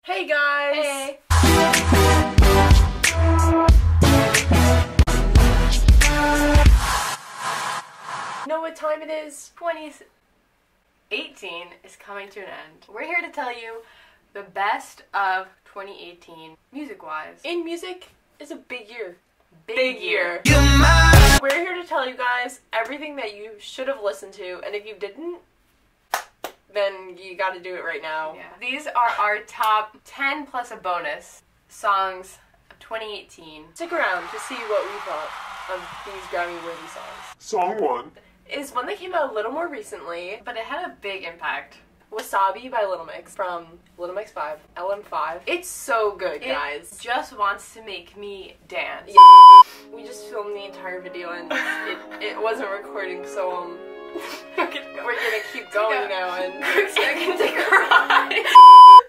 Hey guys! Hey! You know what time it is? 2018 is coming to an end. We're here to tell you the best of 2018 music-wise. In music is a big year. Big year. We're here to tell you guys everything that you should have listened to, and if you didn't, then you gotta do it right now. Yeah. These are our top 10 plus a bonus songs of 2018. Stick around to see what we thought of these Grammy-worthy songs. Song 1 is one that came out a little more recently. But it had a big impact. Wasabi by Little Mix from Little Mix 5, LM5. It's so good, guys. It just wants to make me dance. Yeah. We just filmed the entire video and it wasn't recording, so we're gonna keep going now and second to cry.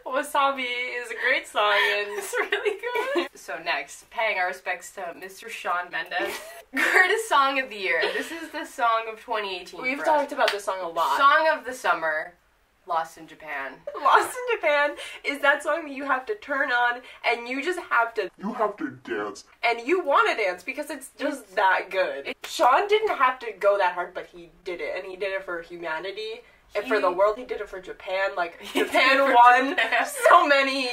Wasabi is a great song and It's really good. So next, paying our respects to Mr. Shawn Mendes. Greatest song of the year. This is the song of 2018. we've for talked us. about this song a lot. Song of the summer. Lost in Japan. Lost in Japan is that song that you have to turn on and you just have to dance. and you want to dance because it's just that good. Sean didn't have to go that hard, but he did it, and he did it for humanity and for the world. He did it for Japan. Like, Japan won so many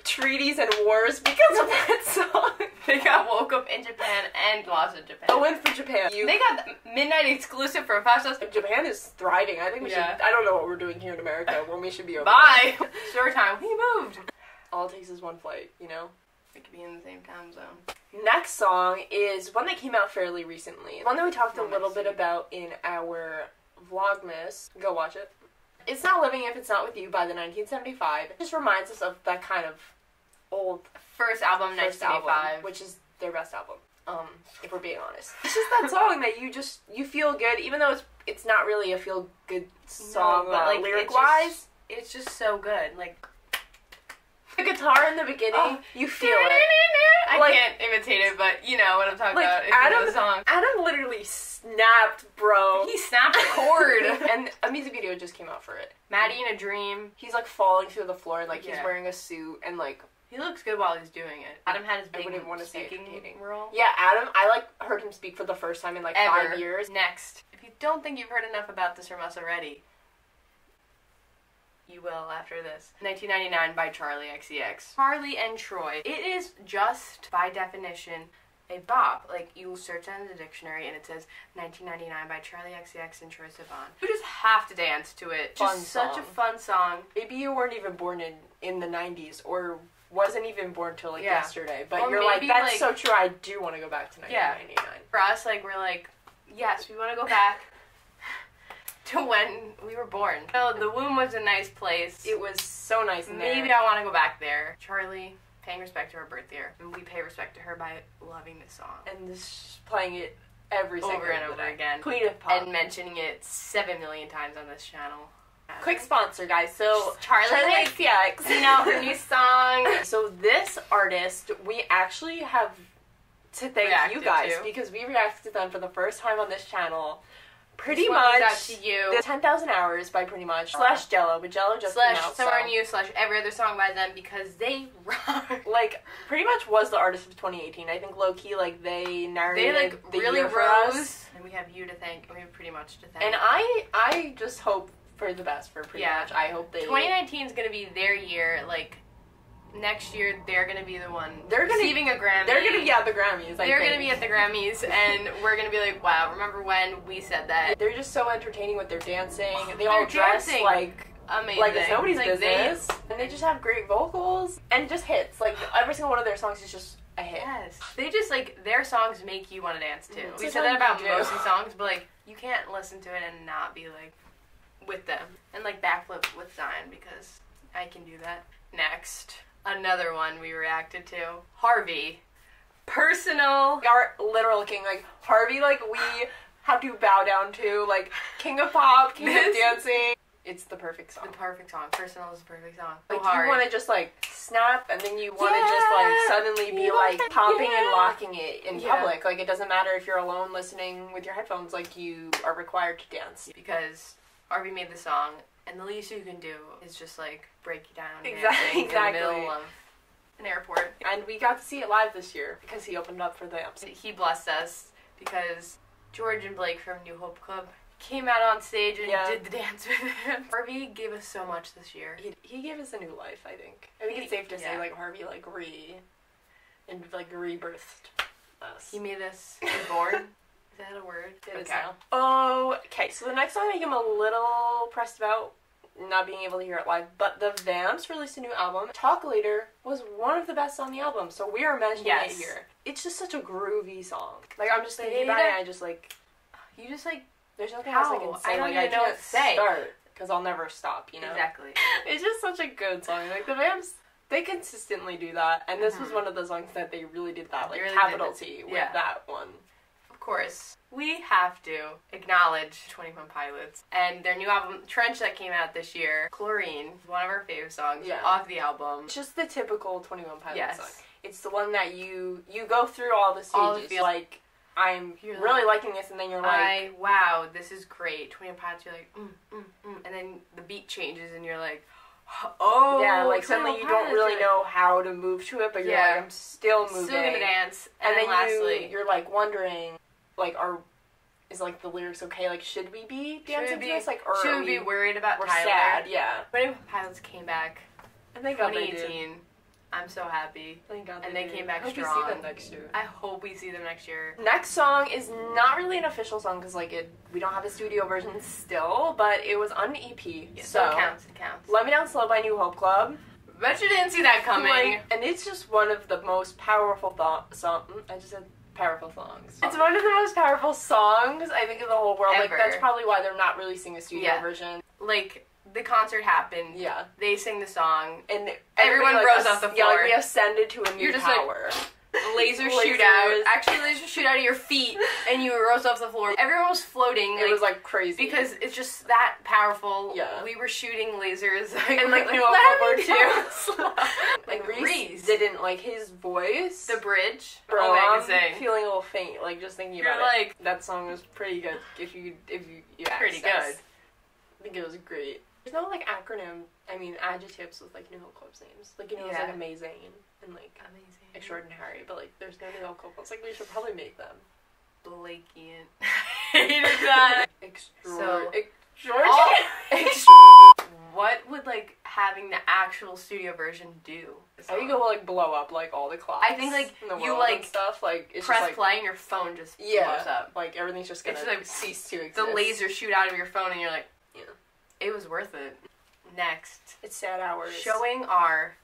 treaties and wars because of that song. They got woke up in Japan and lost in Japan. A win for Japan. They got the midnight exclusive for 5 stars. Japan is thriving. I think we should. I don't know what we're doing here in America when we should be over. Bye. Story time. We moved. All it takes is one flight, you know? We could be in the same time zone. Next song is one that came out fairly recently. One that we talked a little bit about in our Vlogmas. Go watch it. It's Not Living If It's Not With You by the 1975. It just reminds us of that kind of old First album, first 1975. album, which is their best album. If we're being honest. It's just that song that you feel good, even though it's not really a feel good song, but like lyric wise. it's just so good. Like The guitar in the beginning, you feel it. I can't imitate it, but you know what I'm talking about. If you know the song. Adam literally snapped, bro. He snapped a chord. And a music video just came out for it. Maddie in a Dream. He's like falling through the floor and like he's wearing a suit and like He looks good while he's doing it. Adam had his I big wouldn't want to say speaking it. role. Yeah, Adam, I like heard him speak for the first time in like 5 years. Next, if you don't think you've heard enough about this from us already, you will after this. 1999 by Charlie XCX. Charlie and Troy. It is just, by definition, a bop. Like, you search that in the dictionary and it says 1999 by Charlie XCX and Troy Sivan. You just have to dance to it. Fun Just such song. a fun song. Maybe you weren't even born in the 90s or wasn't even born till like Yeah. yesterday, but Or you're like, maybe, that's like- so true, I do want to go back to 1999. For us, like, we're like, yes, we want to go back to when we were born. So the womb was a nice place. It was so nice in there. Maybe I want to go back there. Charlie, paying respect to her birth year. And we pay respect to her by loving this song. And this playing it every second Over and of the over day. again. Queen of Pop. And mentioning it 7 million times on this channel. Quick sponsor, guys. So Charlie XCX. You know, her new song. So this artist, we actually have to thank Reacted you guys to. because we reacted to them for the first time on this channel. Pretty This one goes much out to you. the 10,000 Hours by Pretty Much / Jello, but Jello just Slash came out. Somewhere so. in You / every other song by them because they rock. Like, Pretty Much was the artist of 2018. I think low-key, like, they narrated They like the really year for rose. us. And we have you to thank. We have Pretty Much to thank. And I just hope for the best for Pretty Much. I hope they... 2019 is going to be their year. Like, next year, they're going to be the one They're gonna- receiving a Grammy. They're gonna be at the Grammys, They're going to be at the Grammys, and we're going to be like, wow, remember when we said that? They're just so entertaining with their dancing. They all dress dancing. like Amazing. like it's nobody's Like, business. And they just have great vocals and just hits. Like every single one of their songs is just a hit. Yes. They just, like, their songs make you want to dance, too. Mhm. We Sometimes said that about you do. most of the songs, but, like, you can't listen to it and not be, like, with them. And, like, backflip with Zion, because I can do that. Next. Another one we reacted to. Harvey. Personal. Our literal king, like Harvey, like we have to bow down to, like King of Pop, King of Dancing. It's the perfect song. The perfect song. Personal is the perfect song. Like So hard. you want to just like snap, and then you want to just like suddenly be like popping and locking it in public. Like it doesn't matter if you're alone listening with your headphones. Like you are required to dance. Because Harvey made the song And the least you can do is just like break you down Exactly. in the middle of an airport. And we got to see it live this year because he opened up for them. He blessed us because George and Blake from New Hope Club came out on stage and did the dance with him. Harvey gave us so much this year. He gave us a new life, I think. I think it's safe to say, like, Harvey, like, rebirthed us. He made us reborn. Is that a word? It is now. Okay, so the next song I think I'm a little pressed about not being able to hear it live, but the Vamps released a new album. Talk Later was one of the best on the album, so we are mentioning it here. It's just such a groovy song. Like, I'm just thinking about it, and I just, like... You just, like... There's nothing else I can say. I don't even know what to say. Start, because I'll never stop, you know? Exactly. It's just such a good song. Like, the Vamps, they consistently do that, and this was one of the songs that they really did that, like, really capital T with that one. Of course, we have to acknowledge 21 Pilots and their new album, Trench, that came out this year. Chlorine, one of our favorite songs off the album. It's just the typical 21 Pilots song. It's the one that you go through all the stages. Like, I'm really liking this, and then you're like... Wow, this is great. 21 Pilots, you're like, and then the beat changes, and you're like... Oh, yeah, like suddenly you don't really know how to move to it, but you're like, I'm still moving. Still gonna dance. And then lastly, you're like wondering, like, is like the lyrics okay? Like, should we be dancing to this? Like, or should we be worried about Tyler? Sad, yeah. 21 Pilots came back. And they 2018. I'm so happy. Thank God. And they came back strong. I hope we see them next year. I hope we see them next year. Next song is not really an official song because, like, we don't have a studio version still, but it was on an EP. Yeah, so it counts. It counts. Let Me Down Slow by New Hope Club. Bet you didn't see that coming. Like, and it's just one of the most powerful I just said powerful songs. It's one of the most powerful songs, I think, in the whole world. Ever. Like, that's probably why they're not releasing a studio version. Like, the concert happened. Yeah. They sing the song. And everyone rose off the floor. Yeah, like, we ascended to a new power. Like, laser shootout. Actually, laser shoot out of your feet, and you rose off the floor. Everyone was floating. It was, like, crazy. Because it's just that powerful. Yeah. We were shooting lasers. And, like, New Hope too. Like, Reese didn't like his voice. The bridge. Bro, I I'm feeling a little faint, like, just thinking about it. That song was pretty good if you pretty good. I think it was great. There's no, like, adjectives with, like, New Hope Club's names. Like, you know, it's, like, amazing and, like, extraordinary, but, like, there's no New Hope Club. It's like, we should probably make them. Blakeant. Hated that. Extraordinary. What would, like, having the actual studio version do? I think it will, like, blow up, like, all the clocks. I think, like, in the you, world like, and stuff. Like, it's press just, like, play and your phone just blows up. Like, everything's just gonna cease to exist. The lasers shoot out of your phone and you're like, it was worth it. Next. It's sad hours. Showing our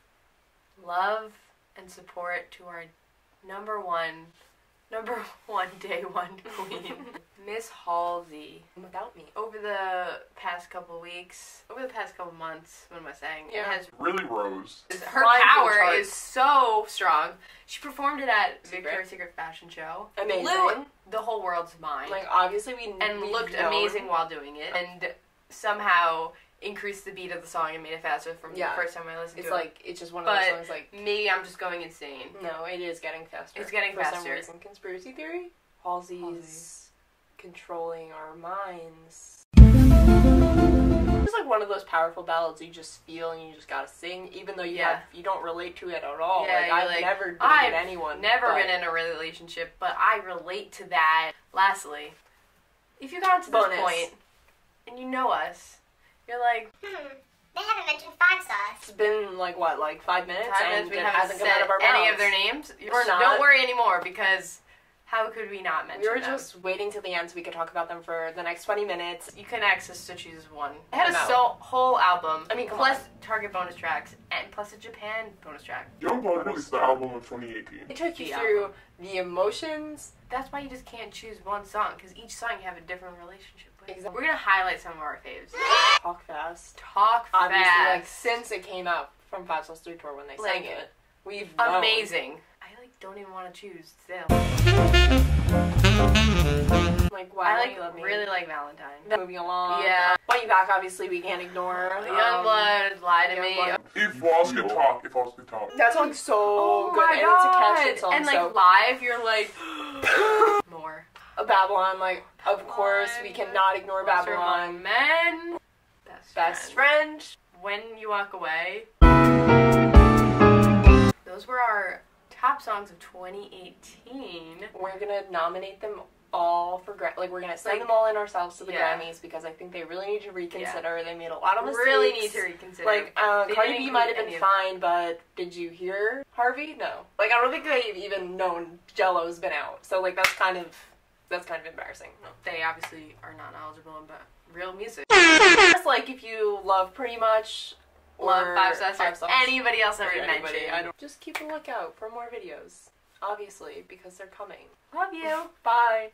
love and support to our number one day one queen, Miss Halsey. Without me. Over the past couple months, what am I saying? Yeah. It has really rose. Her power is so strong. She performed it at Victoria's Secret fashion show. Amazing. Blew the whole world's mind. Like, obviously we looked amazing while doing it, and somehow increased the beat of the song and made it faster from the first time I listened to it. It's like, it's just one of those songs, like... maybe I'm just going insane. No, it is getting faster. It's getting faster. For some reason. Conspiracy theory? Halsey's controlling our minds. It's like one of those powerful ballads you just feel and you just gotta sing, even though you don't relate to it at all. Yeah, I've never dated anyone. Never been in a relationship, but I relate to that. Lastly, if you got to this point and you know us, you're like, they haven't mentioned 5 stars. It's been like what, like 5 minutes? 5 minutes. We haven't come out of our mouths. any of their names. We're not. Don't worry anymore, because how could we not mention them? We were just waiting till the end so we could talk about them for the next 20 minutes. You can access to choose one. It had a whole album. I mean, plus Target bonus tracks and plus a Japan bonus track. Youngblood released the album in 2018. It took you through the emotions. That's why you just can't choose one song, because each song you have a different relationship with. Exactly. We're gonna highlight some of our faves. Talk Fast. Obviously, like, since it came out from 5 Souls 3 Tour when they sang it, we've known. Amazing. I don't even want to choose still. Like, why I don't you love me? really like Valentine. Moving along. Yeah. Why You Back, obviously, we can't ignore. Youngblood, Lie to Me. If Walls Could Talk, If Walls Could Talk. That song's so good. My and God. It's a catchy song. And, like, live, you're like, more. Babylon, like, of course, we cannot ignore Babylon. Men. Best Friend. When You Walk Away. Those were our top songs of 2018. We're gonna nominate them all for we're gonna send them all in ourselves to the Grammys because I think they really need to reconsider. Yeah. They made a lot of mistakes. Really need to reconsider. Like Cardi B might have been fine, but did you hear Harvey? No. Like I don't think they've even known Jello's been out. So like that's kind of embarrassing. No. They obviously are not knowledgeable about real music. Just like if you love Pretty Much. Love Five Sauce or anybody else that we mentioned. Just keep a lookout for more videos. Obviously, because they're coming. Love you. Bye.